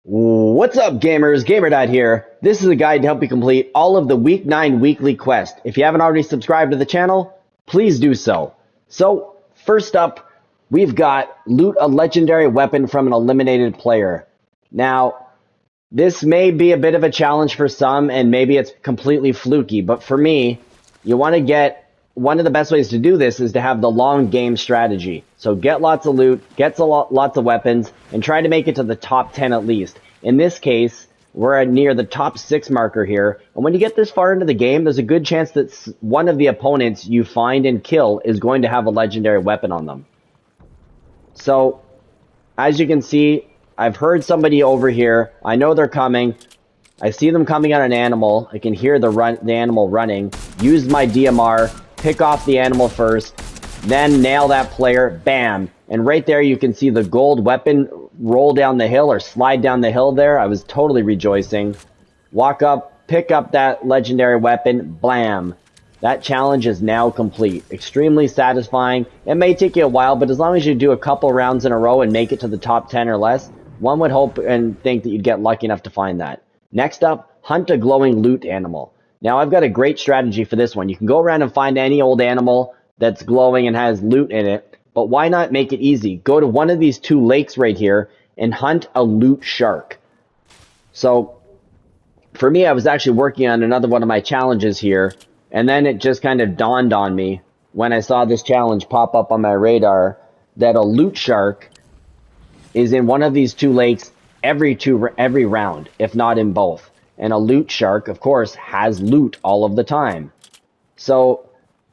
What's up, gamers? GamerDad here. This is a guide to help you complete all of the Week 9 weekly quests. If you haven't already subscribed to the channel, please do so. So, first up, we've got loot a legendary weapon from an eliminated player. Now, this may be a bit of a challenge for some, and maybe it's completely fluky, but for me, you want to get one of the best ways to do this is to have the long game strategy. So get lots of loot, get lots of weapons, and try to make it to the top 10 at least. In this case, we're near the top 6 marker here, and when you get this far into the game, there's a good chance that one of the opponents you find and kill is going to have a legendary weapon on them. So, as you can see, I've heard somebody over here. I know they're coming. I see them coming on an animal. I can hear the animal running. Use my DMR. Pick off the animal first, then nail that player, bam. And right there you can see the gold weapon roll down the hill or slide down the hill there. I was totally rejoicing. Walk up, pick up that legendary weapon, blam. That challenge is now complete. Extremely satisfying. It may take you a while, but as long as you do a couple rounds in a row and make it to the top 10 or less, one would hope and think that you'd get lucky enough to find that. Next up, hunt a glowing loot animal. Now, I've got a great strategy for this one. You can go around and find any old animal that's glowing and has loot in it, but why not make it easy? Go to one of these 2 lakes right here and hunt a loot shark. So, for me, I was actually working on another one of my challenges here, and then it just kind of dawned on me when I saw this challenge pop up on my radar that a loot shark is in one of these 2 lakes every round, if not in both. And a loot shark, of course, has loot all of the time. So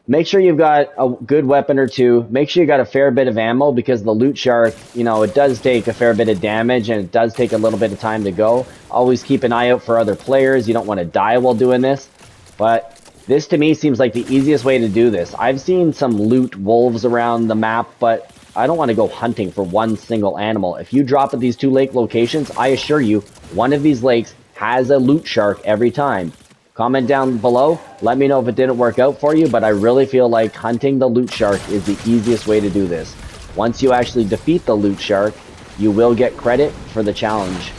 make sure you've got a good weapon or 2. Make sure you got a fair bit of ammo, because the loot shark, you know, it does take a fair bit of damage and it does take a little bit of time to go. Always keep an eye out for other players. You don't want to die while doing this. But this to me seems like the easiest way to do this. I've seen some loot wolves around the map, but I don't want to go hunting for one single animal. If you drop at these 2 lake locations, I assure you, one of these lakes has a loot shark every time. Comment down below, let me know if it didn't work out for you, but I really feel like hunting the loot shark is the easiest way to do this. Once you actually defeat the loot shark, you will get credit for the challenge.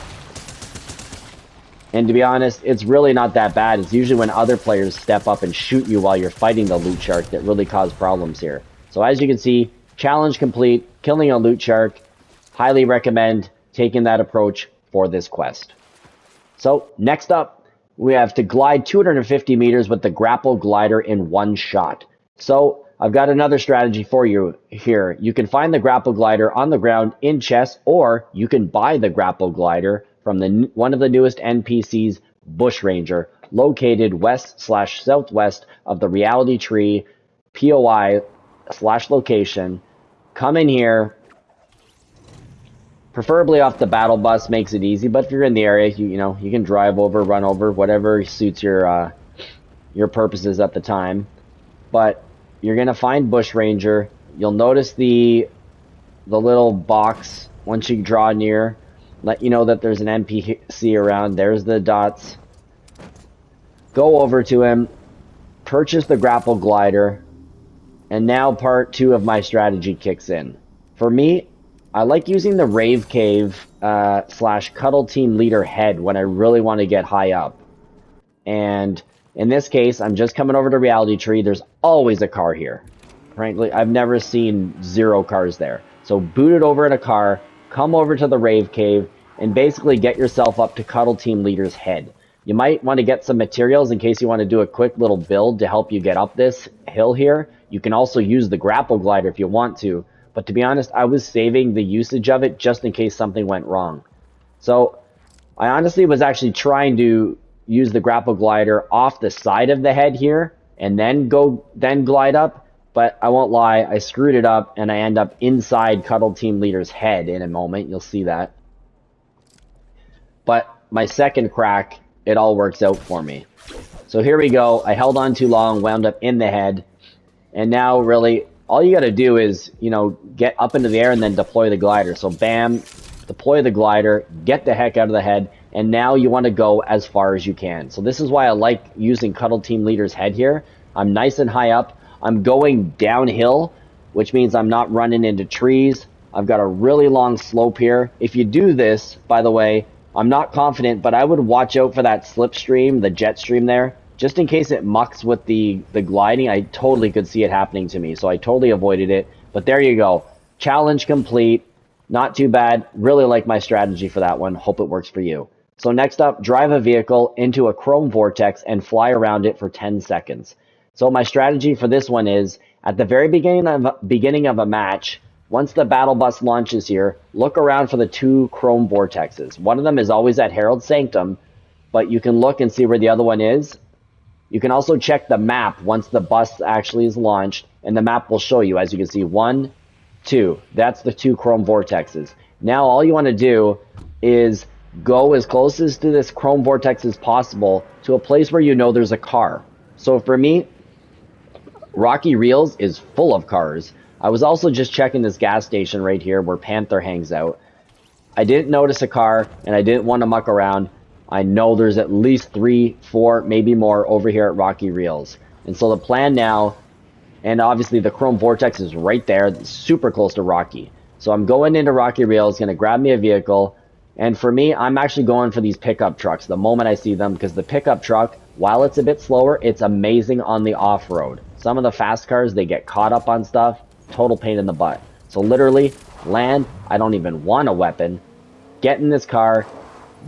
And to be honest, it's really not that bad. It's usually when other players step up and shoot you while you're fighting the loot shark that really cause problems here. So as you can see, challenge complete, killing a loot shark. Highly recommend taking that approach for this quest. So, next up, we have to glide 250 meters with the Grapple glider in 1 shot. So, I've got another strategy for you here. You can find the Grapple glider on the ground in chests, or you can buy the Grapple glider from one of the newest NPCs, Bushranger, located west/southwest of the Reality Tree POI/location. Come in here. Preferably off the battle bus makes it easy, but if you're in the area, you know, you can drive over, run over, whatever suits your purposes at the time. But you're gonna find Bushranger. You'll notice the little box once you draw near, let you know that there's an NPC around. There's the dots. Go over to him, purchase the Grapple glider, and now part 2 of my strategy kicks in. For me, I like using the Rave Cave / Cuddle Team Leader head when I really want to get high up. And in this case, I'm just coming over to Reality Tree. There's always a car here. Frankly, I've never seen 0 cars there. So boot it over in a car, come over to the Rave Cave, and basically get yourself up to Cuddle Team Leader's head. You might want to get some materials in case you want to do a quick little build to help you get up this hill here. You can also use the Grapple glider if you want to. But to be honest, I was saving the usage of it just in case something went wrong. So I honestly was actually trying to use the Grapple glider off the side of the head here and then glide up. But I won't lie, I screwed it up and I end up inside Cuddle Team Leader's head in a moment. You'll see that. But my second crack, it all works out for me. So here we go. I held on too long, wound up in the head. And now really, all you got to do is, you know, get up into the air and then deploy the glider. So bam, deploy the glider, get the heck out of the head, and now you want to go as far as you can. So this is why I like using Cuddle Team Leader's head here. I'm nice and high up. I'm going downhill, which means I'm not running into trees. I've got a really long slope here. If you do this, by the way, I'm not confident, but I would watch out for that slipstream, the jet stream there, just in case it mucks with the gliding. I totally could see it happening to me, so I totally avoided it. But there you go. Challenge complete. Not too bad. Really like my strategy for that one. Hope it works for you. So next up, drive a vehicle into a chrome vortex and fly around it for 10 seconds. So my strategy for this one is, at the very beginning of a match, once the battle bus launches here, look around for the two chrome vortexes. One of them is always at Herald Sanctum, but you can look and see where the other one is. You can also check the map once the bus actually is launched, and the map will show you, as you can see, 1, 2. That's the two chrome vortexes. Now all you want to do is go as closest to this chrome vortex as possible to a place where you know there's a car. So for me, Rocky Reels is full of cars. I was also just checking this gas station right here where Panther hangs out. I didn't notice a car, and I didn't want to muck around. I know there's at least 3, 4, maybe more over here at Rocky Reels. And so the plan now, and obviously the Chrome Vortex is right there, super close to Rocky. So I'm going into Rocky Reels, going to grab me a vehicle. And for me, I'm actually going for these pickup trucks the moment I see them, because the pickup truck, while it's a bit slower, it's amazing on the off-road. Some of the fast cars, they get caught up on stuff. Total pain in the butt. So literally, land, I don't even want a weapon. Get in this car,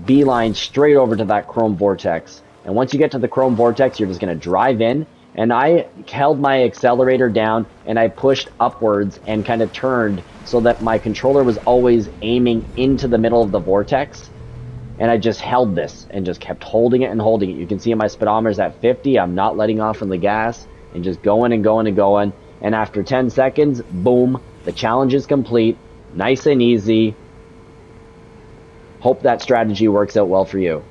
beeline straight over to that Chrome Vortex. And once you get to the Chrome Vortex, you're just going to drive in. And I held my accelerator down and I pushed upwards and kind of turned so that my controller was always aiming into the middle of the vortex. And I just held this and just kept holding it and holding it. You can see my speedometer's at 50. I'm not letting off on the gas and just going and going and going. And after 10 seconds, boom, the challenge is complete. Nice and easy. Hope that strategy works out well for you.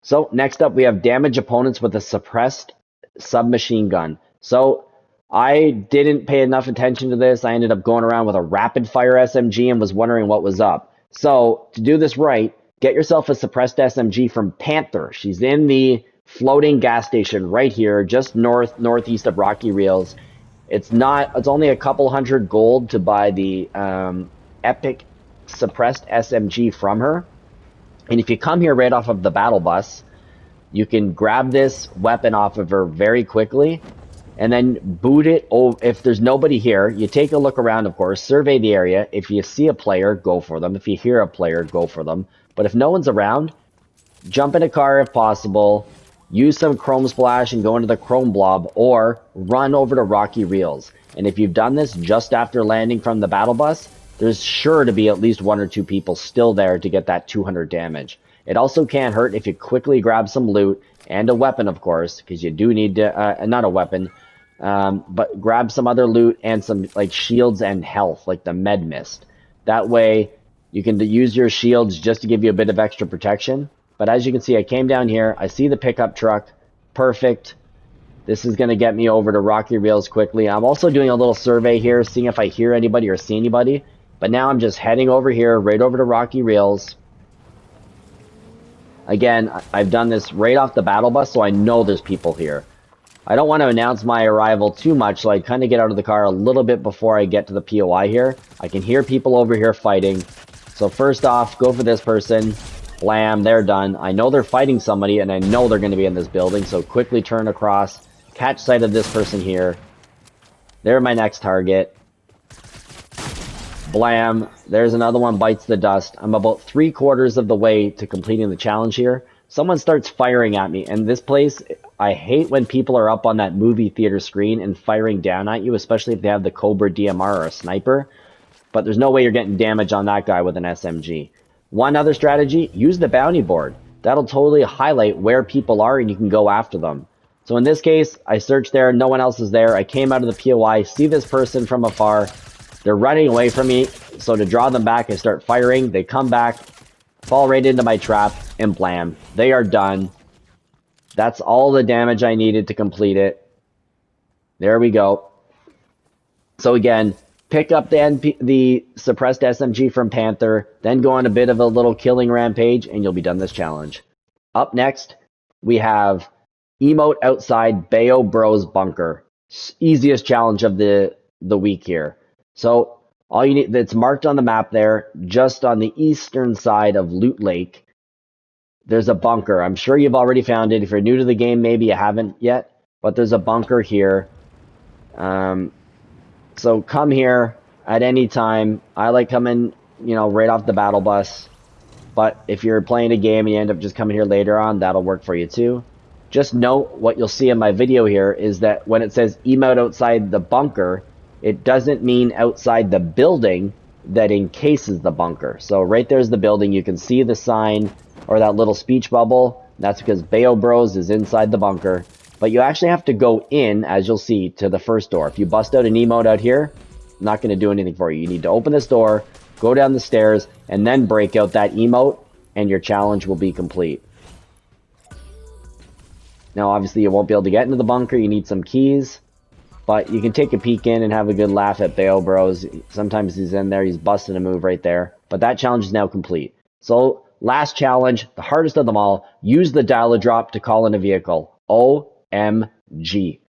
So next up, we have damage opponents with a suppressed submachine gun. So I didn't pay enough attention to this. I ended up going around with a rapid fire SMG and was wondering what was up. So to do this right, get yourself a suppressed SMG from Panther. She's in the floating gas station right here, just northeast of Rocky Reels. It's only a couple hundred gold to buy the epic suppressed SMG from her. And if you come here right off of the battle bus, you can grab this weapon off of her very quickly and then boot it. If there's nobody here, you take a look around, of course, survey the area. If you see a player, go for them. If you hear a player, go for them. But if no one's around, jump in a car if possible, use some Chrome Splash and go into the Chrome Blob, or run over to Rocky Reels. And if you've done this just after landing from the battle bus, there's sure to be at least 1 or 2 people still there to get that 200 damage. It also can't hurt if you quickly grab some loot and a weapon, of course, because you do need to, not a weapon, but grab some other loot and some like shields and health, like the med mist. That way you can use your shields just to give you a bit of extra protection. But as you can see, I came down here, I see the pickup truck, perfect. This is going to get me over to Rocky Reels quickly. I'm also doing a little survey here, seeing if I hear anybody or see anybody. But now I'm just heading over here, right over to Rocky Reels. Again, I've done this right off the battle bus, so I know there's people here. I don't want to announce my arrival too much, so I kind of get out of the car a little bit before I get to the POI here. I can hear people over here fighting. So first off, go for this person. Blam, they're done. I know they're fighting somebody, and I know they're going to be in this building, so quickly turn across, catch sight of this person here. They're my next target. Blam, there's another one, bites the dust. I'm about 3/4 of the way to completing the challenge here. Someone starts firing at me, and this place, I hate when people are up on that movie theater screen and firing down at you, especially if they have the Cobra DMR or a sniper. But there's no way you're getting damage on that guy with an SMG. One other strategy, use the bounty board. That'll totally highlight where people are and you can go after them. So in this case, I searched there, no one else is there. I came out of the POI, see this person from afar. They're running away from me, so to draw them back, I start firing. They come back, fall right into my trap, and blam. They are done. That's all the damage I needed to complete it. There we go. So again, pick up the suppressed SMG from Panther, then go on a bit of a little killing rampage, and you'll be done this challenge. Up next, we have Emote outside Bayo Bros bunker. Easiest challenge of the week here. So all you need, it's marked on the map there, just on the eastern side of Loot Lake. there's a bunker. I'm sure you've already found it. If you're new to the game, maybe you haven't yet, but there's a bunker here. So come here at any time. I like coming, right off the battle bus. But if you're playing a game and you end up just coming here later on, that'll work for you too. Just note what you'll see in my video here is that when it says emote outside the bunker, it doesn't mean outside the building that encases the bunker. So right there's the building. You can see the sign or that little speech bubble. That's because Bayo Bros is inside the bunker. But you actually have to go in, as you'll see, to the first door. If you bust out an emote out here, not going to do anything for you. You need to open this door, go down the stairs, and then break out that emote, and your challenge will be complete. Now, obviously, you won't be able to get into the bunker. You need some keys. But you can take a peek in and have a good laugh at Bayo Bros. Sometimes he's in there. He's busting a move right there. But that challenge is now complete. So, last challenge, the hardest of them all. Use the dial-a-drop to call in a vehicle. OMG.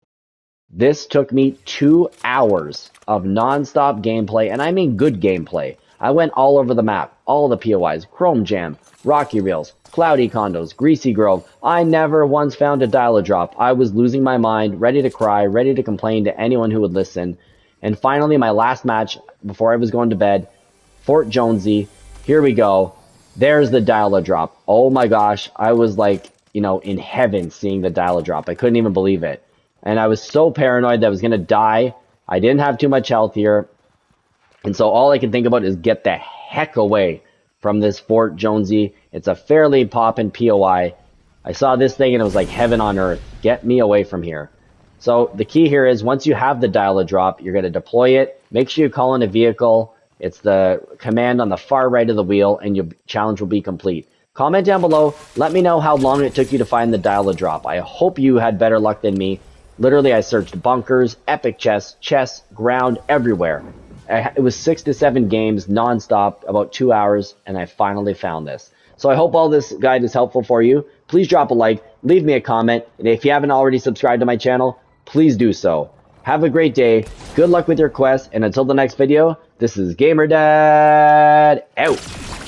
This took me 2 hours of non-stop gameplay, and I mean good gameplay. I went all over the map, all the POIs, Chrome Jam, Rocky Reels, Cloudy Condos, Greasy Grove. I never once found a dial-a-drop. I was losing my mind, ready to cry, ready to complain to anyone who would listen. And finally, my last match, before I was going to bed, Fort Jonesy. Here we go. There's the dial-a-drop. Oh my gosh, I was like, in heaven seeing the dial-a-drop. I couldn't even believe it. And I was so paranoid that I was going to die. I didn't have too much health here. And so all I can think about is get the heck away from this Fort Jonesy. It's a fairly poppin' POI. I saw this thing and it was like heaven on earth. Get me away from here. So the key here is once you have the dial-a-drop, you're going to deploy it. Make sure you call in a vehicle. It's the command on the far right of the wheel and your challenge will be complete. Comment down below. Let me know how long it took you to find the dial-a-drop. I hope you had better luck than me. Literally, I searched bunkers, epic chests, ground, everywhere. It was 6 to 7 games non-stop, about 2 hours, and I finally found this. So I hope all this guide is helpful for you. Please drop a like, leave me a comment, and if you haven't already subscribed to my channel, please do so. Have a great day, good luck with your quest, and until the next video, this is GamerDad, out!